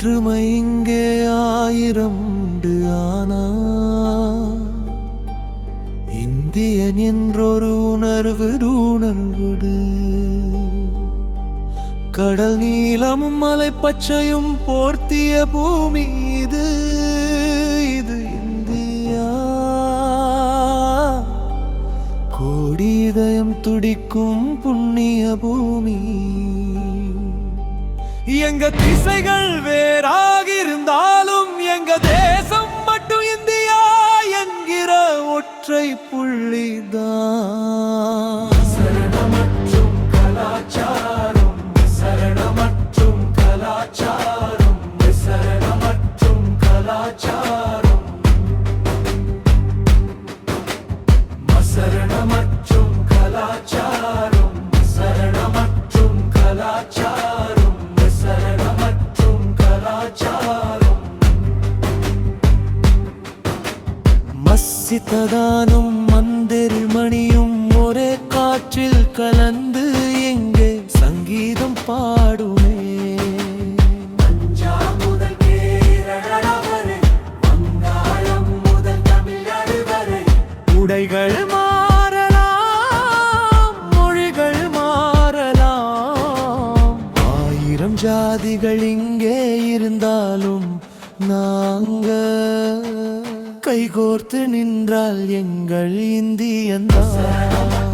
வேற்றுமை இங்கே ஆயிரம் உண்டு. ஆனா இந்தியன் என்றொரு உணர்வு உணர்வுடு. கடல் நீளமும் மலை பச்சையும் போர்த்திய பூமி இது. இது இந்தியா. கோடி இதயம் துடிக்கும் புண்ணிய பூமி. எங்க திசைகள் வேறாகிருந்தாலும் எங்க தேசம் மட்டும் இந்தியா என்கிற ஒற்றை புள்ளிதான். சரணமற்றும் கலாச்சாரம், சரணமற்றும் கலாச்சாரம், சரணமற்றும் கலாச்சாரம், சரணமற்றும் கலாச்சாரம், சரணமற்றும் கலாச்சாரம், சரணமற்றும் கலாச்சாரம். மஸ்ஸிததானும் மந்திர் மணியும் ஒரே காற்றில் கலந்து எங்கே சங்கீதம் பாடுமே. பஞ்சாப் முதல் கேரளா வரை, வங்காளம் முதல் தமிழ்நாடு வரை, உடைகள் மாறலாம், மொழிகள் மாறலாம், ஆயிரம் ஜாதிகள் இங்கே இருந்தாலும் நாங்க கைகோர்த்து நின்றால் எங்கள் இந்தியன்தான்.